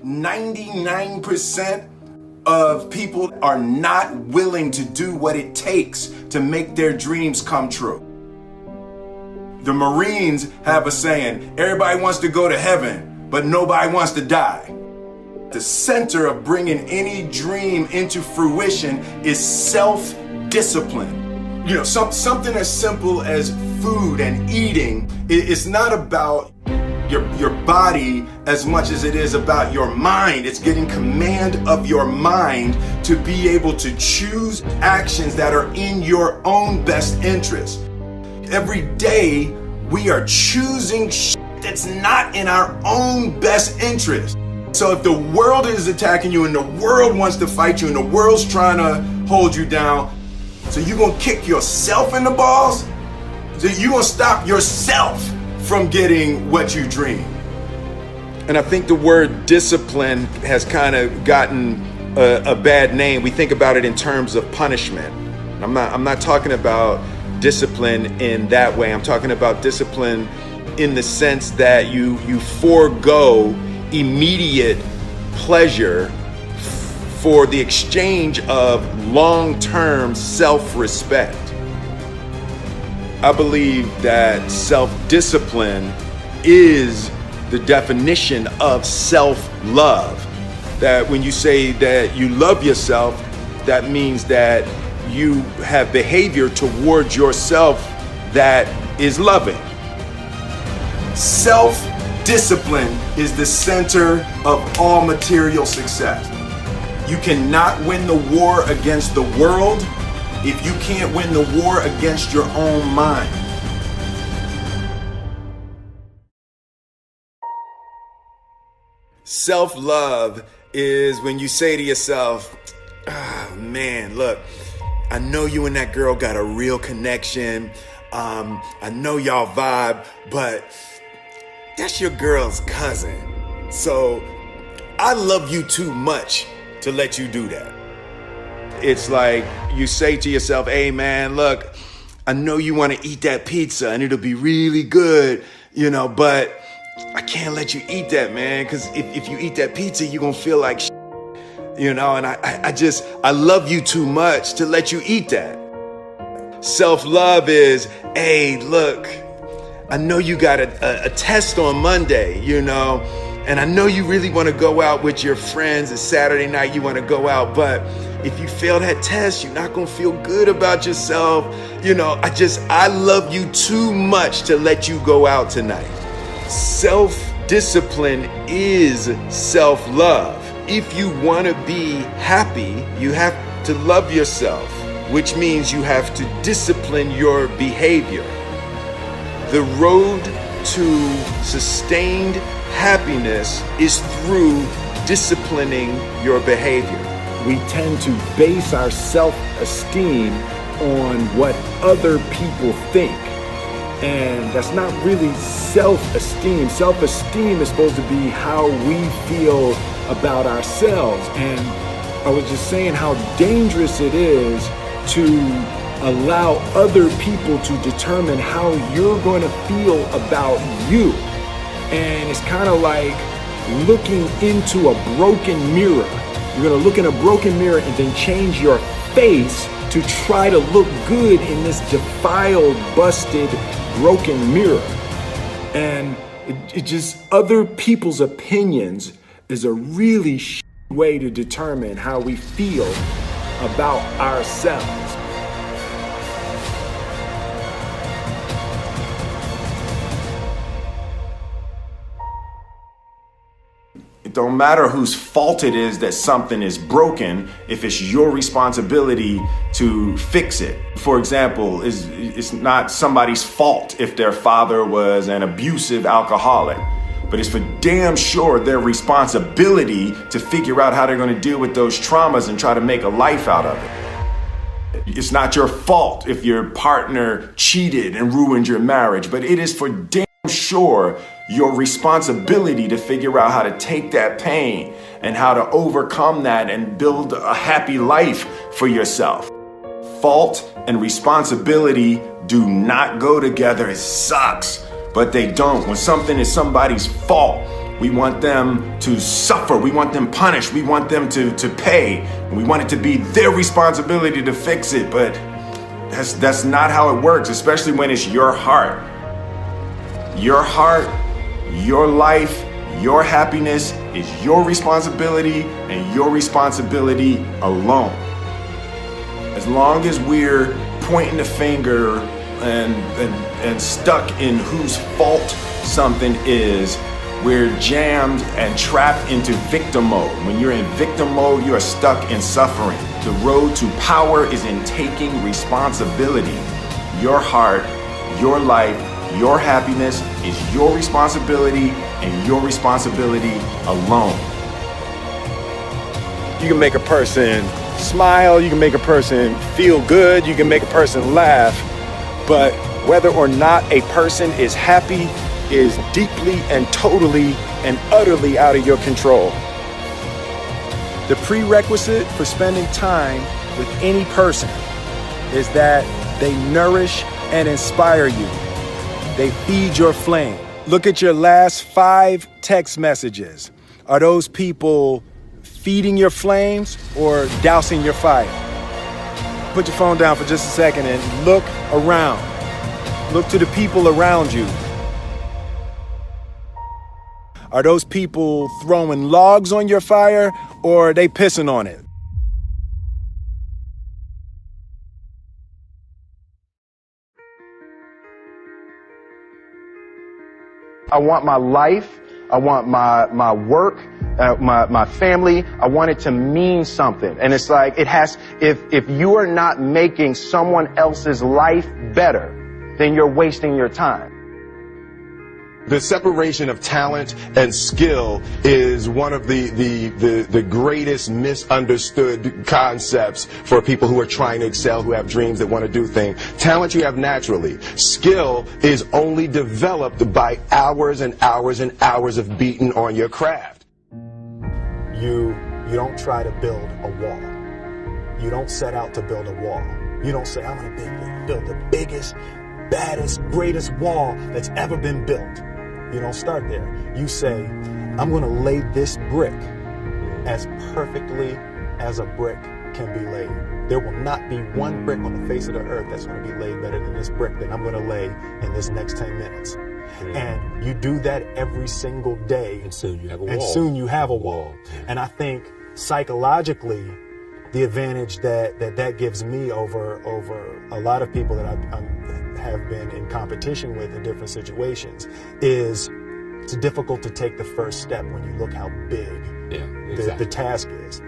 99% of people are not willing to do what it takes to make their dreams come true. The Marines have a saying, everybody wants to go to heaven, but nobody wants to die. The center of bringing any dream into fruition is self-discipline. You know, something as simple as food and eating. It's not about your body as much as it is about your mind. It's getting command of your mind to be able to choose actions that are in your own best interest. Every day we are choosing shit that's not in our own best interest. So if the world is attacking you and the world wants to fight you and the world's trying to hold you down, so you're gonna kick yourself in the balls? So you're gonna stop yourself from getting what you dream. And I think the word discipline has kind of gotten a bad name. We think about it in terms of punishment. I'm not talking about discipline in that way. I'm talking about discipline in the sense that you forego immediate pleasure for the exchange of long-term self-respect. I believe that self-discipline is the definition of self-love. That when you say that you love yourself, that means that you have behavior towards yourself that is loving. Self-discipline is the center of all material success. You cannot win the war against the world if you can't win the war against your own mind. Self-love is when you say to yourself, oh man, look, I know you and that girl got a real connection. I know y'all vibe, but that's your girl's cousin. So I love you too much to let you do that. It's like you say to yourself, hey man, look, I know you want to eat that pizza and it'll be really good, you know, but I can't let you eat that, man, because if you eat that pizza, you're going to feel like shit, you know, and I love you too much to let you eat that. Self-love is, hey, look, I know you got a test on Monday, you know, and I know you really want to go out with your friends. It's Saturday night, you want to go out, but if you fail that test, you're not going to feel good about yourself. You know, I love you too much to let you go out tonight. Self-discipline is self-love. If you want to be happy, you have to love yourself, which means you have to discipline your behavior. The road to sustained happiness is through disciplining your behavior. We tend to base our self-esteem on what other people think. And that's not really self-esteem. Self-esteem is supposed to be how we feel about ourselves. And I was just saying how dangerous it is to allow other people to determine how you're going to feel about you. And it's kind of like looking into a broken mirror. You're going to look in a broken mirror and then change your face to try to look good in this defiled, busted, broken mirror. And it just, other people's opinions is a really way to determine how we feel about ourselves. It don't matter whose fault it is that something is broken if it's your responsibility to fix it. For example, it's not somebody's fault if their father was an abusive alcoholic, but it's for damn sure their responsibility to figure out how they're going to deal with those traumas and try to make a life out of it. It's not your fault if your partner cheated and ruined your marriage, but it is for damn sure your responsibility to figure out how to take that pain and how to overcome that and build a happy life for yourself. Fault and responsibility do not go together. It sucks, but they don't. When something is somebody's fault, We want them to suffer. We want them punished. We want them to pay. And we want it to be their responsibility to fix it. But that's not how it works, especially when it's your heart. Your heart, your life, your happiness is your responsibility and your responsibility alone. As long as we're pointing the finger and stuck in whose fault something is, we're jammed and trapped into victim mode. When you're in victim mode, you are stuck in suffering. The road to power is in taking responsibility. Your heart, your life, your happiness is your responsibility and your responsibility alone. You can make a person smile, you can make a person feel good, you can make a person laugh, but whether or not a person is happy is deeply and totally and utterly out of your control. The prerequisite for spending time with any person is that they nourish and inspire you. They feed your flame. Look at your last 5 text messages. Are those people feeding your flames or dousing your fire? Put your phone down for just a second and look around. Look to the people around you. Are those people throwing logs on your fire or are they pissing on it? I want my life, I want my work, my family, I want it to mean something. And it's like, if you are not making someone else's life better, then you're wasting your time. The separation of talent and skill is one of the greatest misunderstood concepts for people who are trying to excel, who have dreams, that want to do things. Talent you have naturally. Skill is only developed by hours and hours and hours of beating on your craft. You don't try to build a wall. You don't set out to build a wall. You don't say, I'm going to build the biggest, baddest, greatest wall that's ever been built. You don't start there. You say, I'm going to lay this brick as perfectly as a brick can be laid. There will not be one brick on the face of the earth that's going to be laid better than this brick that I'm going to lay in this next 10 minutes. And you do that every single day. And soon you have a wall. And soon you have a wall. And I think psychologically, the advantage that gives me over a lot of people that I have been in competition with in different situations is it's difficult to take the first step when you look how big the task is.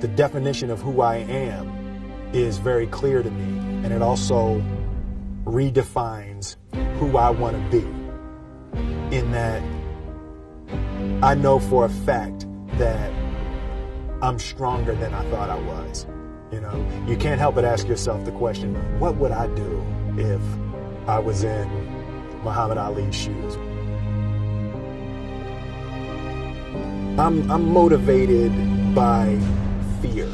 The definition of who I am is very clear to me, and it also redefines who I want to be, in that I know for a fact that I'm stronger than I thought I was. You know, you can't help but ask yourself the question, what would I do if I was in Muhammad Ali's shoes? I'm motivated by fear.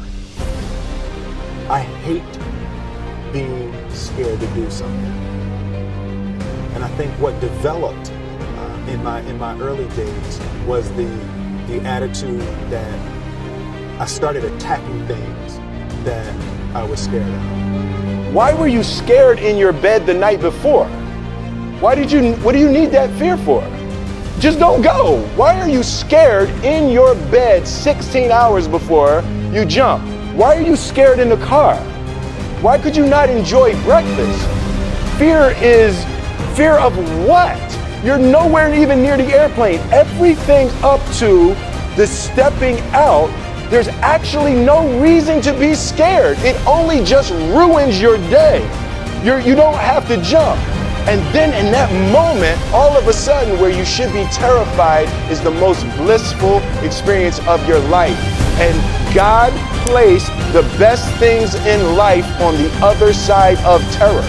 I hate being scared to do something. And I think what developed in my early days was the attitude that I started attacking things that I was scared of. Why were you scared in your bed the night before? What do you need that fear for? Just don't go. Why are you scared in your bed 16 hours before you jump? Why are you scared in the car? Why could you not enjoy breakfast? Fear is fear of what? You're nowhere even near the airplane. Everything up to the stepping out, there's actually no reason to be scared. It only just ruins your day. You don't have to jump. And then in that moment, all of a sudden, where you should be terrified is the most blissful experience of your life. And God placed the best things in life on the other side of terror.